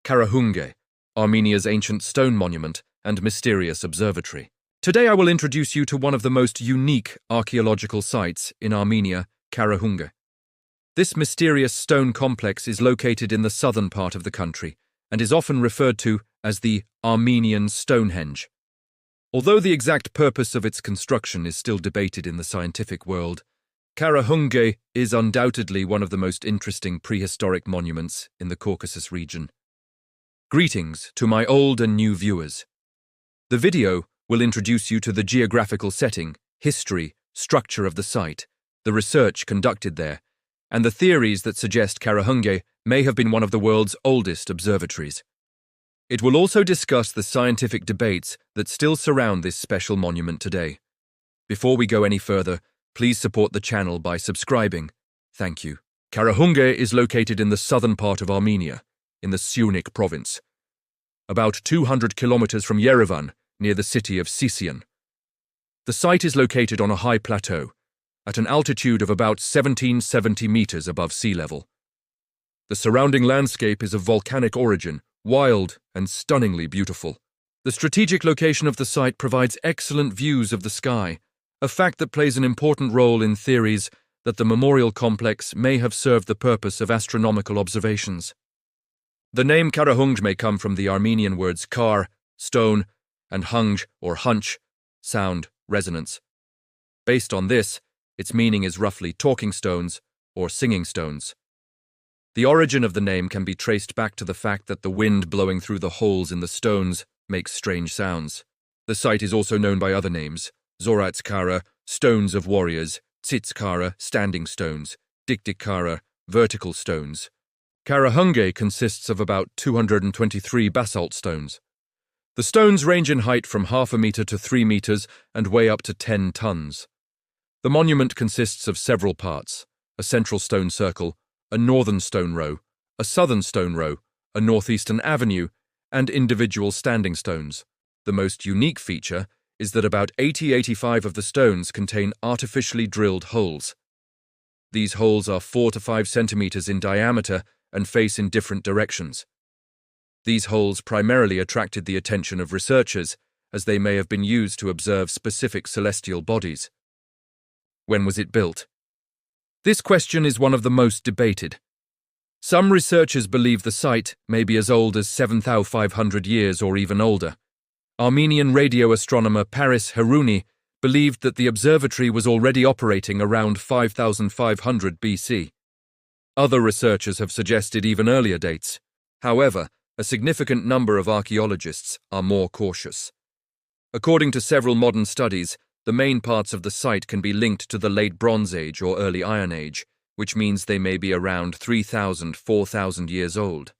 Carahunge, Armenia's ancient stone monument and mysterious observatory. Today I will introduce you to one of the most unique archaeological sites in Armenia, Carahunge. This mysterious stone complex is located in the southern part of the country and is often referred to as the Armenian Stonehenge. Although the exact purpose of its construction is still debated in the scientific world, Carahunge is undoubtedly one of the most interesting prehistoric monuments in the Caucasus region. Greetings to my old and new viewers. The video will introduce you to the geographical setting, history, structure of the site, the research conducted there, and the theories that suggest Carahunge may have been one of the world's oldest observatories. It will also discuss the scientific debates that still surround this special monument today. Before we go any further, please support the channel by subscribing. Thank you. Carahunge is located in the southern part of Armenia, in the Syunik province, about 200 kilometers from Yerevan, near the city of Sisian. The site is located on a high plateau, at an altitude of about 1770 meters above sea level. The surrounding landscape is of volcanic origin, wild and stunningly beautiful. The strategic location of the site provides excellent views of the sky, a fact that plays an important role in theories that the memorial complex may have served the purpose of astronomical observations. The name Carahunge may come from the Armenian words kar, stone, and hunge or hunch, sound, resonance. Based on this, its meaning is roughly talking stones or singing stones. The origin of the name can be traced back to the fact that the wind blowing through the holes in the stones makes strange sounds. The site is also known by other names: Zoratskara, stones of warriors; Tsitskara, standing stones; Diktikara, vertical stones. Carahunge consists of about 223 basalt stones. The stones range in height from 0.5 meter to 3 meters and weigh up to 10 tons. The monument consists of several parts: a central stone circle, a northern stone row, a southern stone row, a northeastern avenue, and individual standing stones. The most unique feature is that about 80–85 of the stones contain artificially drilled holes. These holes are 4 to 5 centimeters in diameter and face in different directions. These holes primarily attracted the attention of researchers, as they may have been used to observe specific celestial bodies. When was it built? This question is one of the most debated. Some researchers believe the site may be as old as 7,500 years or even older. Armenian radio astronomer Paris Harouni believed that the observatory was already operating around 5,500 BC. Other researchers have suggested even earlier dates. However, a significant number of archaeologists are more cautious. According to several modern studies, the main parts of the site can be linked to the Late Bronze Age or Early Iron Age, which means they may be around 3,000–4,000 years old.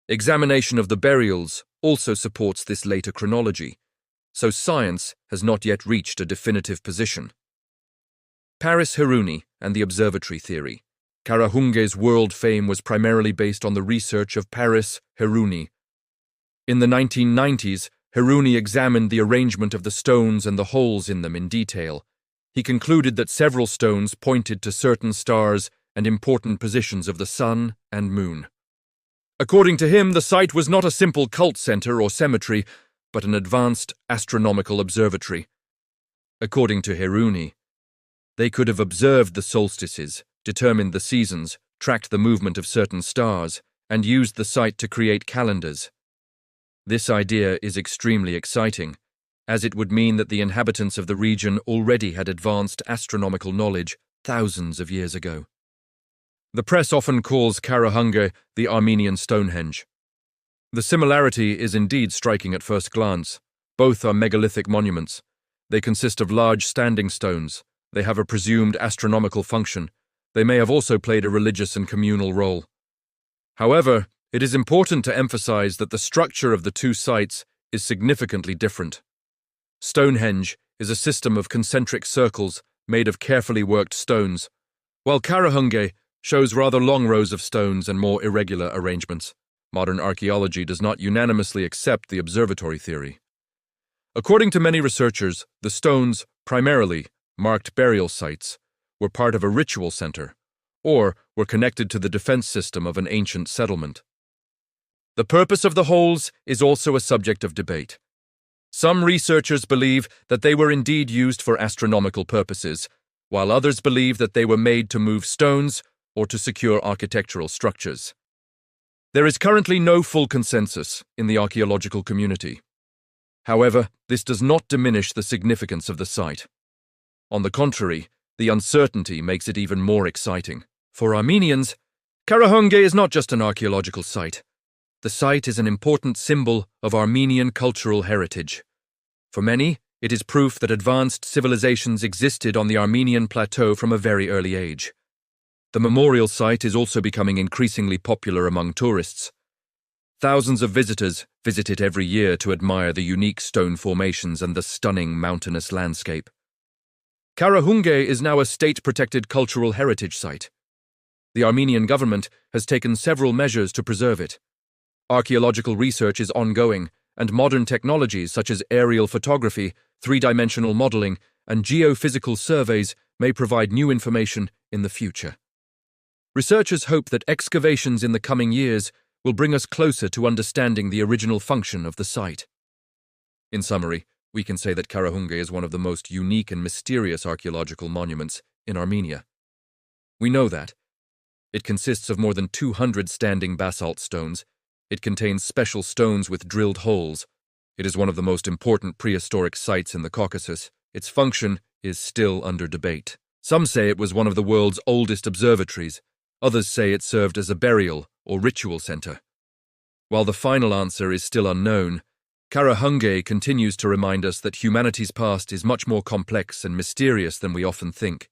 Examination of the burials also supports this later chronology, so science has not yet reached a definitive position. Paris Harouni and the observatory theory. Carahunge's world fame was primarily based on the research of Paris Harouni. In the 1990s, Harouni examined the arrangement of the stones and the holes in them in detail. He concluded that several stones pointed to certain stars and important positions of the sun and moon. According to him, the site was not a simple cult center or cemetery, but an advanced astronomical observatory. According to Harouni, they could have observed the solstices, determined the seasons, tracked the movement of certain stars, and used the site to create calendars. This idea is extremely exciting, as it would mean that the inhabitants of the region already had advanced astronomical knowledge thousands of years ago. The press often calls Carahunge the Armenian Stonehenge. The similarity is indeed striking at first glance. Both are megalithic monuments. They consist of large standing stones. They have a presumed astronomical function. They may have also played a religious and communal role. However, it is important to emphasize that the structure of the two sites is significantly different. Stonehenge is a system of concentric circles made of carefully worked stones, while Carahunge shows rather long rows of stones and more irregular arrangements. Modern archaeology does not unanimously accept the observatory theory. According to many researchers, the stones primarily marked burial sites, were part of a ritual center, or were connected to the defense system of an ancient settlement. The purpose of the holes is also a subject of debate. Some researchers believe that they were indeed used for astronomical purposes, while others believe that they were made to move stones or to secure architectural structures. There is currently no full consensus in the archaeological community. However, this does not diminish the significance of the site. On the contrary, the uncertainty makes it even more exciting. For Armenians, Carahunge is not just an archaeological site. The site is an important symbol of Armenian cultural heritage. For many, it is proof that advanced civilizations existed on the Armenian plateau from a very early age. The memorial site is also becoming increasingly popular among tourists. Thousands of visitors visit it every year to admire the unique stone formations and the stunning mountainous landscape. Carahunge is now a state-protected cultural heritage site. The Armenian government has taken several measures to preserve it. Archaeological research is ongoing, and modern technologies such as aerial photography, three-dimensional modeling, and geophysical surveys may provide new information in the future. Researchers hope that excavations in the coming years will bring us closer to understanding the original function of the site. In summary, we can say that Carahunge is one of the most unique and mysterious archaeological monuments in Armenia. We know that. It consists of more than 200 standing basalt stones. It contains special stones with drilled holes. It is one of the most important prehistoric sites in the Caucasus. Its function is still under debate. Some say it was one of the world's oldest observatories. Others say it served as a burial or ritual center. While the final answer is still unknown, Carahunge continues to remind us that humanity's past is much more complex and mysterious than we often think.